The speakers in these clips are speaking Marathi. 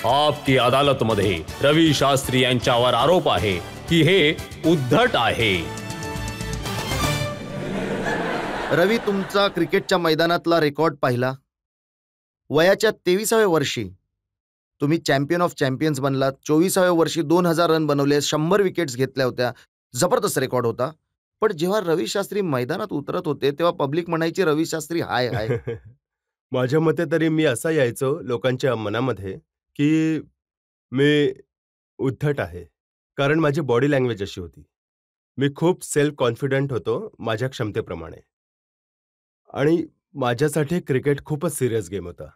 आपकी अदालतमध्ये रवी शास्त्री यांच्यावर आरोप आहे की हे उद्धट आहे. रवी, तुमचा क्रिकेटच्या मैदानातला रेकॉर्ड पाहिला. वयाच्या 23व्या वर्षी तुम्ही चॅम्पियन ऑफ चॅम्पियन्स बनलात. 24व्या वर्षी 2000 रन बनवले, 100 विकेट्स घेतल्या होत्या. जबरदस्त रेकॉर्ड होता. पण जेव्हा रवी शास्त्री मैदानात उतरत होते तेव्हा पब्लिक म्हणायची रवी शास्त्री हाय हाय. माझ्या मते तरी मी असा यायचो लोकांच्या मनामध्ये की मी उद्धट आहे, कारण माझी बॉडी लँग्वेज अशी होती. मी खूप सेल्फ कॉन्फिडंट होतो माझ्या क्षमतेप्रमाणे, आणि माझ्यासाठी क्रिकेट खूपच सिरियस गेम होता.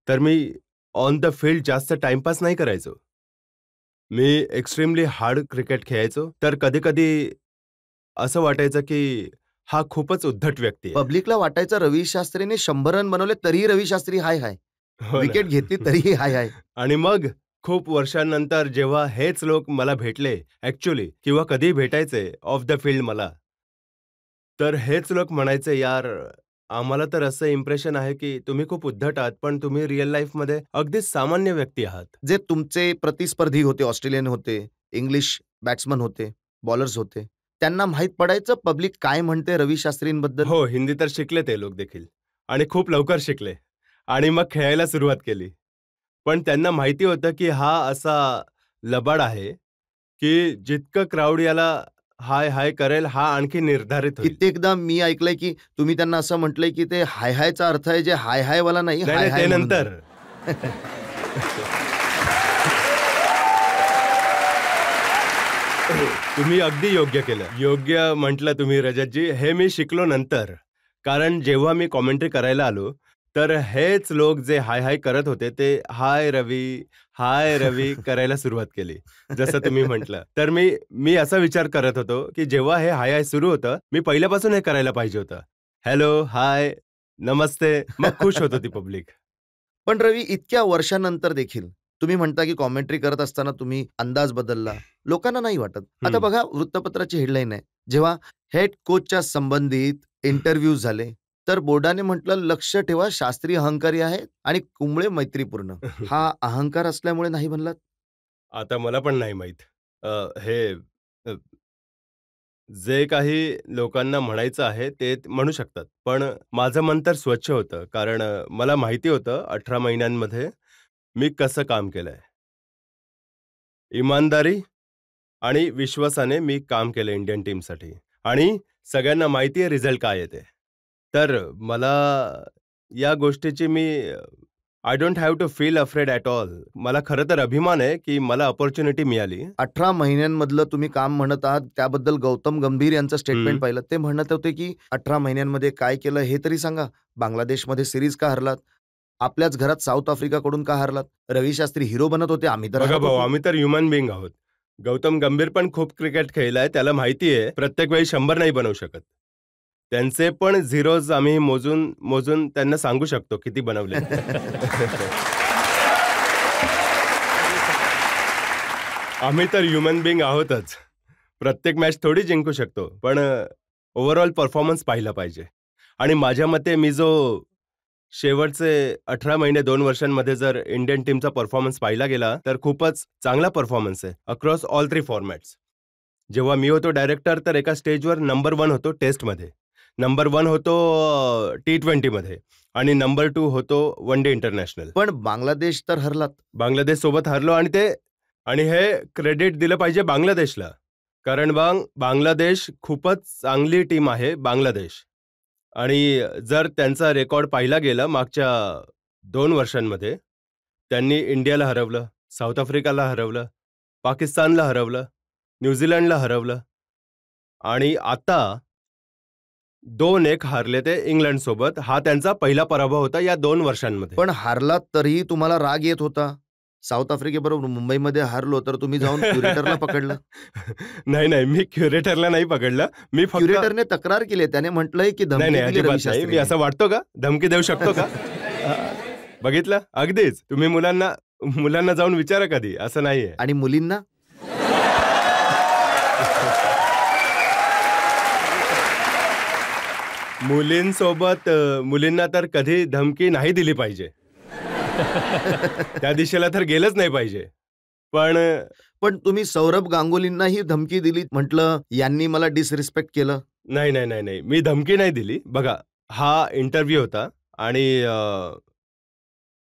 तर मी ऑन द फील्ड जास्त टाइमपास नाही करायचो. मी एक्स्ट्रीमली हार्ड क्रिकेट खेळायचो. तर कधी कधी असं वाटायचं की हा खूपच उद्धट व्यक्ती आहे. पब्लिकला वाटायचं रवी शास्त्रीने 100 रन बनवले तरीही रवी शास्त्री हाय हाय, हो ना. विकेट घेतली तरीही हाय हाय. आणि मग खूप वर्षांनंतर जेव्हा हेच लोक मला भेटले ऍक्च्युली, किंवा कधी भेटायचे ऑफ द फील्ड मला, तर हेच लोक म्हणायचे, यार आम्हाला तर असं इम्प्रेशन आहे की तुम्ही खूप उद्धट आहात, पण तुम्ही रिअल लाईफमध्ये अगदी सामान्य व्यक्ती आहात. जे तुमचे प्रतिस्पर्धी होते, ऑस्ट्रेलियन होते, इंग्लिश बॅट्समन होते, बॉलर्स होते, त्यांना माहीत पडायचं पब्लिक काय म्हणते रवी शास्त्रींबद्दल. हो, हिंदी तर शिकले ते लोक देखील, आणि खूप लवकर शिकले, आणि मग खेळायला सुरुवात केली. पण त्यांना माहिती होतं की हा असा लबाड आहे की जितकं क्राऊड याला हाय हाय करेल, हा आणखी निर्धारित होईल. कित्येकदा मी ऐकलंय की तुम्ही त्यांना असं म्हटलंय की ते हाय हायचा अर्थ आहे जे हाय हाय वाला नाही, नाही, हाय नाही, हाय ते म्हणून. नंतर. तुम्ही अगदी योग्य केलं. योग्य म्हटलं तुम्ही रजतजी. हे मी शिकलो नंतर, कारण जेव्हा मी कॉमेंट्री करायला आलो तर हेच लोक जे हाय हाय करत होते ते हाय रवी करायला सुरुवात केली, जसं तुम्ही म्हटलं. तर मी असा विचार करत होतो की जेव्हा हे हाय हाय सुरू होतं, मी पहिल्यापासून हे करायला पाहिजे होतं. हॅलो, हाय, नमस्ते. मग खुश होतो ती पब्लिक. पण रवी, इतक्या वर्षानंतर देखील तुम्ही म्हणता की कॉमेंट्री करत असताना तुम्ही अंदाज बदलला, लोकांना नाही वाटत. आता बघा, वृत्तपत्राची हेडलाईन आहे, जेव्हा हेड कोचच्या संबंधित इंटरव्ह्यू झाले तर बोर्डाने म्हटलं लक्ष ठेवा, शास्त्री अहंकारी आहे आणि कुंबळे मैत्रीपूर्ण. हा अहंकार असल्यामुळे नाही बनलात? आता मला पण नाही माहित. हे जे काही लोकांना म्हणायचं आहे ते म्हणू शकतात, पण माझं मन तर स्वच्छ होतं, कारण मला माहिती होतं 18 महिन्यांमध्ये मी कसं काम केलंय. इमानदारी आणि विश्वासाने मी काम केलं इंडियन टीमसाठी, आणि सगळ्यांना माहिती आहे रिझल्ट काय येते. तर मला या गोष्टीची I don't have to feel afraid at all. मला खरं तर अभिमान आहे की मला अपॉर्च्युनिटी मिळाली. 18 महिन्यांमधलं तुम्ही काम म्हणत आहात, त्याबद्दल गौतम गंभीर यांचं स्टेटमेंट पाहिलं. ते म्हणत होते की 18 महिन्यांमध्ये काय केलं हे तरी सांगा. बांगलादेशमध्ये सिरीज का हरलात? आपल्याच घरात साऊथ आफ्रिकाकडून का हरलात? रवी शास्त्री हिरो बनत होते, आम्ही तर बघा हरत भाऊ, होतो. आम्ही तर ह्युमन बिंग आहोत. गौतम गंभीर पण खूप क्रिकेट खेळलाय, त्याला माहिती आहे प्रत्येक वेळी 100 नाही बनवू शकत. त्यांचे पण झिरोज आम्ही मोजून त्यांना सांगू शकतो किती बनवले. आम्ही तर ह्युमन बिंग आहोतच. प्रत्येक मॅच थोडी जिंकू शकतो, पण ओव्हरऑल परफॉर्मन्स पाहिला पाहिजे. आणि माझ्या मते मी जो शेवटचे 18 महिने 2 वर्षांमध्ये जर इंडियन टीमचा परफॉर्मन्स पाहिला गेला तर खूपच चांगला परफॉर्मन्स आहे अक्रॉस ऑल 3 फॉर्मॅट्स. जेव्हा मी होतो डायरेक्टर तर एका स्टेजवर नंबर 1 होतो टेस्टमध्ये, नंबर 1 होतो T20 मध्ये, आणि नंबर 2 होतो वन डे इंटरनॅशनल. पण बांगलादेश तर हरलात. बांगलादेश सोबत हरलो, आणि हे क्रेडिट दिलं पाहिजे बांगलादेशला, कारण बांगलादेश खूपच चांगली टीम आहे बांगलादेश. आणि जर त्यांचा रेकॉर्ड पाहिला गेला मागच्या 2 वर्षांमध्ये, त्यांनी इंडियाला हरवलं, साऊथ आफ्रिकाला हरवलं, पाकिस्तानला हरवलं, न्यूझीलंडला हरवलं, आणि आता 2-1 हारले ते इंग्लंड सोबत. हा त्यांचा पहिला पराभव होता या 2 वर्षांमध्ये. पण हारलात तरीही तुम्हाला राग येत होता. साऊथ आफ्रिकेबरोबर मुंबईमध्ये हारलो तर तुम्ही जाऊन क्युरेटरला पकडलं. नाही, मी क्युरेटरला नाही पकडलं. मी फक्त क्युरेटरने तक्रार केली, त्याने म्हटलंय की धमकी दिली रवी अजिबात नाही. शास्त्री. मी असं वाटतो का धमकी देऊ शकतो का? बघितलं, अगदीच. तुम्ही मुलांना जाऊन विचारा कधी, असं नाहीये. आणि मुलींना मुलींना तर कधी धमकी नाही दिली पाहिजे. त्या दिशेला तर गेलंच नाही पाहिजे. पण पण तुम्ही सौरभ गांगुलींनाही धमकी दिली, म्हटलं यांनी मला डिसरिस्पेक्ट केलं. नाही, नाही, नाही, नाही. मी धमकी नाही दिली. बघा, हा इंटरव्ह्यू होता आणि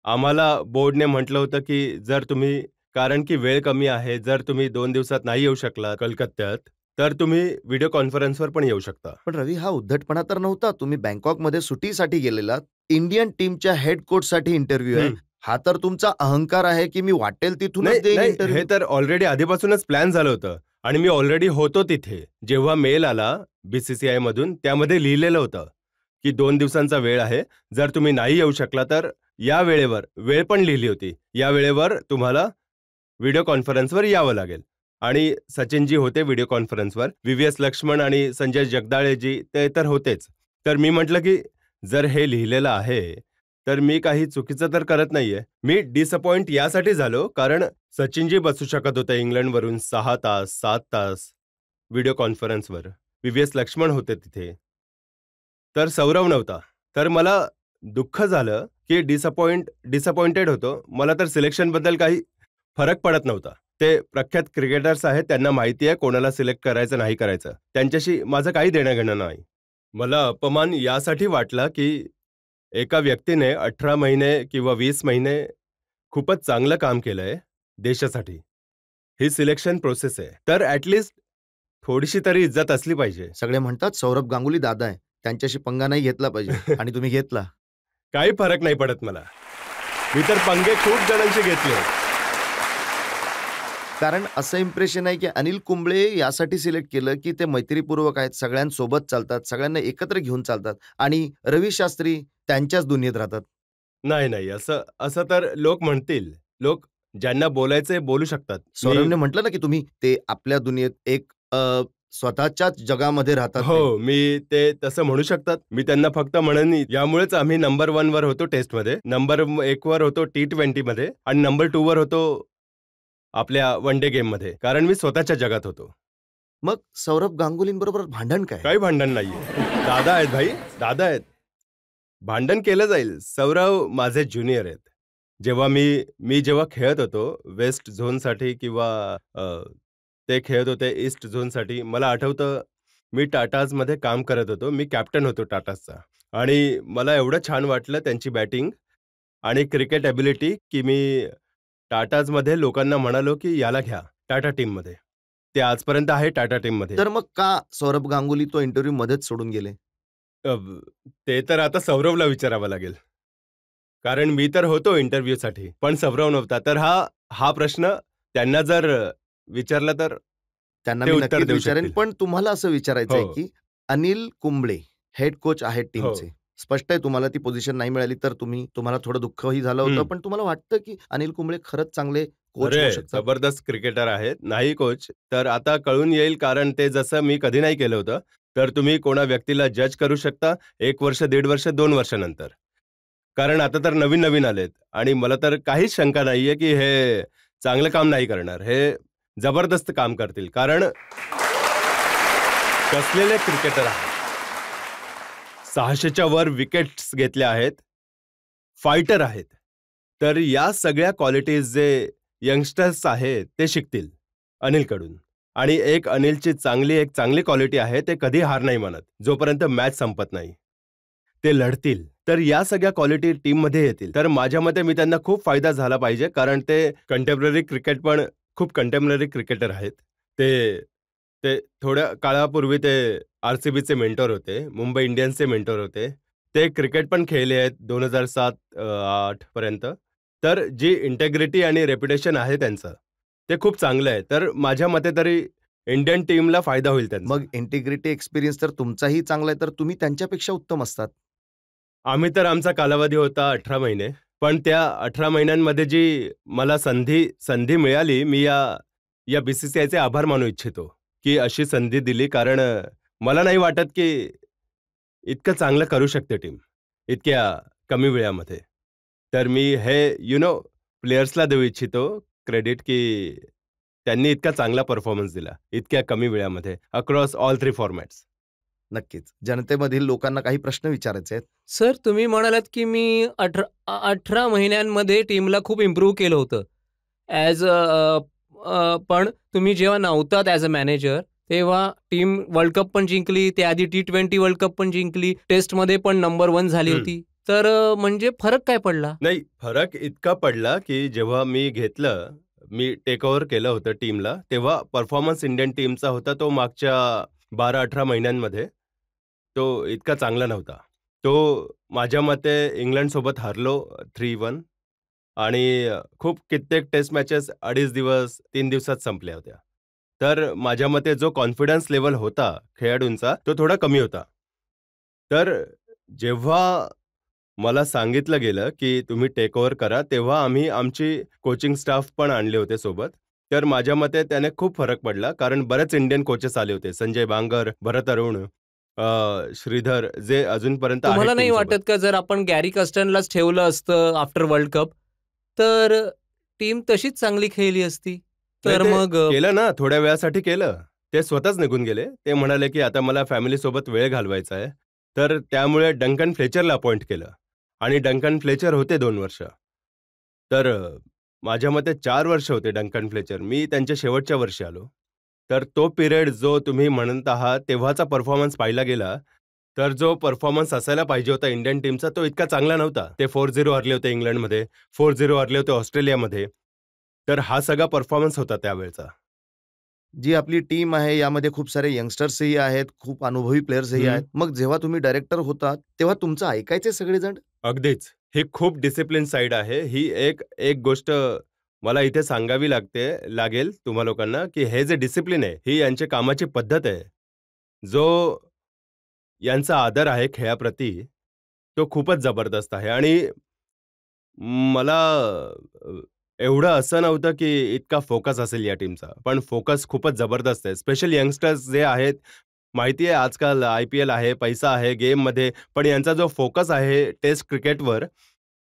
आम्हाला बोर्डने म्हटलं होतं, की जर तुम्ही कारण की वेळ कमी आहे, जर तुम्ही 2 दिवसात नाही येऊ शकला कलकत्त्यात, तर तुम्ही व्हिडिओ कॉन्फरन्सवर पण येऊ शकता. पण रवी, हा उद्धटपणा तर नव्हता. तुम्ही बँकॉकमध्ये सुट्टीसाठी गेलेलात. इंडियन टीमच्या हेड कोचसाठी इंटरव्ह्यू आहे. हं. हा तर तुमचा अहंकार आहे, की मी वाटेल तिथूनच नाही, देईन नाही, हे इंटरव्ह्यू. तर ऑलरेडी आधीपासूनच प्लॅन झालं होतं आणि मी ऑलरेडी होतो तिथे. जेव्हा मेल आला BCCI मधून त्यामध्ये लिहिलेलं होतं, की 2 दिवसांचा वेळ आहे. जर तुम्ही नाही येऊ शकला तर या वेळेवर, वेळ पण लिहिली होती. या वेळेवर तुम्हाला व्हिडिओ कॉन्फरन्सवर यावं लागेल. आणि सचिनजी होते व्हिडिओ कॉन्फरन्सवर. VVS लक्ष्मण आणि संजय जगदाळेजी ते तर होतेच. तर मी म्हटलं, की जर हे लिहिलेलं आहे, तर मी काही चुकीचं तर करत नाहीये. मी डिसअपॉइंट यासाठी झालो, कारण सचिनजी बसू शकत होते इंग्लंडवरून 6 तास, 7 तास व्हिडिओ कॉन्फरन्सवर. VVS लक्ष्मण होते तिथे. तर सौरव नव्हता. तर मला दुःख झालं, की डिसअपॉइंटेड होतो. मला तर सिलेक्शनबद्दल काही फरक पडत नव्हता. ते प्रख्यात क्रिकेटर्स आहेत, त्यांना माहिती आहे कोणाला सिलेक्ट करायचं, नाही करायचं. त्यांच्याशी माझं काही देणं-घेणं नाही. मला अपमान यासाठी वाटला, की एका व्यक्तीने 18 महिने किंवा 20 महिने खूपच चांगलं काम केलंय देशासाठी. ही सिलेक्शन प्रोसेस आहे. तर ॲटलीस्ट थोडीशी तरी इज्जत असली पाहिजे. सगळे म्हणतात सौरभ गांगुली दादा आहे, त्यांच्याशी पंगा नाही घेतला पाहिजे, आणि तुम्ही घेतला. काही फरक नाही पडत मला. मी तर पंगे खूप जणांशी घेतले. कारण असं इम्प्रेशन आहे, की अनिल कुंबळे यासाठी सिलेक्ट केलं, की ते मैत्रीपूर्वक आहेत, सगळ्यांसोबत चालतात, सगळ्यांना एकत्र घेऊन चालतात, आणि रवी शास्त्री त्यांच्याच दुनियेत राहतात. नाही, नाही. असं असं तर लोक म्हणतील. लोक ज्यांना बोलायचंय बोलू शकतात. सौरभने म्हटलं ना, की तुम्ही ते आपल्या दुनियेत एक स्वतःच्याच जगामध्ये राहतात ते. हो, मी ते तसं म्हणू शकतात. मी त्यांना फक्त म्हणेन, यामुळेच आम्ही नंबर 1 वर होतो टेस्टमध्ये, नंबर 1 वर होतो T20 मध्ये आणि नंबर 2 वर होतो आपल्या वन डे गेममध्ये. कारण मी स्वतःच्या जगात होतो. मग सौरभ गांगुलींबरोबर भांडण काय? काही भांडण नाहीये. दादा आहेत भाई, दादा आहेत. भांडण केलं जाईल. सौरव माझे ज्युनियर आहेत. जेव्हा मी जेव्हा खेळत होतो वेस्ट झोनसाठी किंवा ते खेळत होते ईस्ट झोनसाठी. मला आठवतं मी टाटाजमध्ये काम करत होतो. मी कॅप्टन होतो टाटाजचा आणि मला एवढं छान वाटलं त्यांची बॅटिंग आणि क्रिकेट एबिलिटी, की मी टाटाजमध्ये लोकांना म्हणालो, की याला घ्या टाटा टीममध्ये. ते आजपर्यंत आहे टाटा टीममध्ये. तर मग का सौरभ गांगुली तो इंटरव्ह्यू मध्येच सोडून गेले? ते तर आता सौरवला विचारावं लागेल. कारण मी तर होतो इंटरव्ह्यूसाठी, पण सौरव नव्हता. तर हा प्रश्न त्यांना जर विचारला तर त्यांना ते मी उत्तर नक्कीच देऊ विचारेन. शकतील. पण तुम्हाला असं विचारायचं आहे, हो. की अनिल कुंबळे हेड कोच आहेत टीमचे. हो. स्पष्ट आहे तुम्हाला ती पोझिशन नाही मिळाली तर तुम्हाला थोडं दुःखही झालं होतं. हं. पण तुम्हाला वाटतं, की अनिल कुंबळे खरंच चांगले कोच होऊ अरे, शकतात? जबरदस्त क्रिकेटर आहेत. नाही कोच, तर आता कळून येईल, कारण ते जसं मी कधी नाही केलं होतं. तर तुम्ही कोणा व्यक्तीला जज करू शकता 1 वर्ष, 1.5 वर्ष, 2 वर्षानंतर. कारण आता तर नवीन-नवीन आलेत आणि मला तर काहीच शंका नाहीये, की हे चांगलं काम नाही करणार. हे जबरदस्त काम करतील. कारण कसलेले क्रिकेटर आहेत. 600च्या वर विकेट्स घेतल्या आहेत. फायटर आहेत. तर या सगळ्या क्वालिटीज जे यंगस्टर्स आहेत ते शिकतील अनिलकडून. आणि अनिलची एक चांगली क्वालिटी आहे, ते कधी हार नाही मानत जोपर्यंत मॅच संपत नाही. ते लढतील. तर या सगळ्या क्वालिटी टीममध्ये येतील. तर माझ्या मते मी त्यांना खूप फायदा झाला पाहिजे, कारण ते खूप कंटेम्पररी क्रिकेटर आहेत. ते ते थोड्या काळापूर्वी ते RCBचे मेंटॉर होते, मुंबई इंडियन्सचे मेंटॉर होते. ते क्रिकेट पण खेळले आहेत 2007-8 पर्यंत. तर जी इंटेग्रिटी आणि रेप्युटेशन आहे त्यांचं, ते खूप चांगलं आहे. तर माझ्या मते तरी इंडियन टीमला फायदा होईल त्यांचा. मग इंटिग्रिटी एक्सपिरियन्स तर तुमचाही चांगला आहे, तर तुम्ही त्यांच्यापेक्षा उत्तम असतात. आम्ही तर आमचा कालावधी होता 18 महिने. पण त्या 18 महिन्यांमध्ये जी मला संधी मिळाली, मी या BCCIचे आभार मानू इच्छितो, की अशी संधी दिली. कारण मला नाही वाटत, की इतकं चांगलं करू शकते टीम, इतक्या कमी वेळामध्ये. तर मी हे प्लेयर्सला देऊ इच्छितो क्रेडिट, की त्यांनी इतका चांगला परफॉर्मन्स दिला, इतक्या कमी वेळामध्ये अक्रॉस ऑल 3 फॉर्मॅट्स. नक्कीच जनतेमधील लोकांना काही प्रश्न विचारायचे आहेत. सर, तुम्ही म्हणालात की मी 18 महिन्यांमध्ये टीमला खूप इम्प्रूव्ह केलं होतं. पण तुम्ही जेव्हा नव्हतात ॲज अ मॅनेजर, तेव्हा टीम वर्ल्ड कप पण जिंकली, त्याआधी T20 वर्ल्ड कप पण जिंकली, टेस्टमध्ये पण नंबर 1 झाली हं. होती. तर म्हणजे फरक काय पडला? नाही, फरक इतका पडला, की जेव्हा मी टेक ओव्हर केलं होतं टीमला, तेव्हा परफॉर्मन्स इंडियन टीमचा होता तो मागच्या 12-18 महिन्यांमध्ये, तो इतका चांगला नव्हता. तो माझ्या मते इंग्लंडसोबत हारलो 3-1 आणि खूप कित्येक टेस्ट मॅचेस 2.5 दिवस, 3 दिवसात संपल्या होत्या. तर माझ्या मते जो कॉन्फिडन्स लेव्हल होता खेळाडूंचा, तो थोडा कमी होता. तर जेव्हा मला सांगितलं गेलं, की तुम्ही टेक ओव्हर करा, तेव्हा आम्ही आमची कोचिंग स्टाफ पण आणले होते सोबत. तर माझ्या मते त्याने खूप फरक पडला, कारण बरेच इंडियन कोचेस आले होते. संजय बांगर, भरत अरुण, श्रीधर जे अजूनपर्यंत आहेत तुम्हाला नाही टीमसोबत. वाटत का जर आपण गॅरी कर्स्टनलाच ठेवलं असतं आफ्टर वर्ल्ड कप, तर टीम तशीच चांगली खेळली असती? नाही तर ते मग केलं ना, थोड्या वेळासाठी केलं. ते स्वतःच निघून गेले. ते म्हणाले, की आता मला फॅमिलीसोबत वेळ घालवायचा आहे. तर त्यामुळे डंकन फ्लेचरला अपॉइंट केलं आणि डंकन फ्लेचर होते 2 वर्ष. तर माझ्या मते 4 वर्ष होते डंकन फ्लेचर. मी त्यांच्या शेवटच्या वर्षी आलो. तर तो पिरियड जो तुम्ही म्हणत आहात, तेव्हाचा परफॉर्मन्स पाहिला गेला, तर जो परफॉर्मन्स असायला पाहिजे होता इंडियन टीमचा, तो इतका चांगला नव्हता. ते 4-0 हरले होते इंग्लंडमध्ये, 4-0 हरले होते ऑस्ट्रेलियामध्ये. तर हा सगळा परफॉर्मन्स होता त्यावेळचा. जी आपली टीम आहे यामध्ये खूप सारे यंगस्टर्सही आहेत, खूप अनुभवी प्लेयर्सही आहेत. मग जेव्हा तुम्ही डायरेक्टर होतात, तेव्हा तुमचं ऐकायचे सगळेजण? अगदीच. ही खूप डिसिप्लिन साइड आहे. ही एक एक गोष्ट मला इथे सांगावी लागेल तुम्हा लोकांना, की हे जे डिसिप्लिन आहे, ही यांच्या कामाची पद्धत आहे. जो यांचा आदर आहे खेळाप्रती, तो खूपच जबरदस्त आहे आणि मला अ, एवढं असं नव्हतं, की इतका फोकस असेल या टीमचा. पण फोकस खूपच जबरदस्त आहे. स्पेशल यंगस्टर्स जे आहेत, माहिती आहे आजकाल IPL आहे, पैसा आहे गेममध्ये, पण यांचा जो फोकस आहे टेस्ट क्रिकेटवर,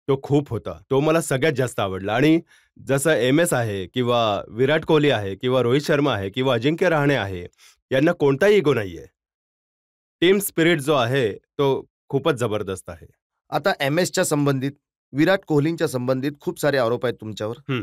तो खूप होता. तो मला सगळ्यात जास्त आवडला आणि जसं MS आहे किंवा विराट कोहली आहे किंवा रोहित शर्मा आहे किंवा अजिंक्य रहाणे आहे, यांना कोणताही इगो नाहीये. टीम स्पिरिट जो आहे, तो खूपच जबरदस्त आहे. आता MS च्या संबंधित, विराट कोहलींच्या संबंधित खूप सारे आरोप आहेत तुमच्यावर. हं.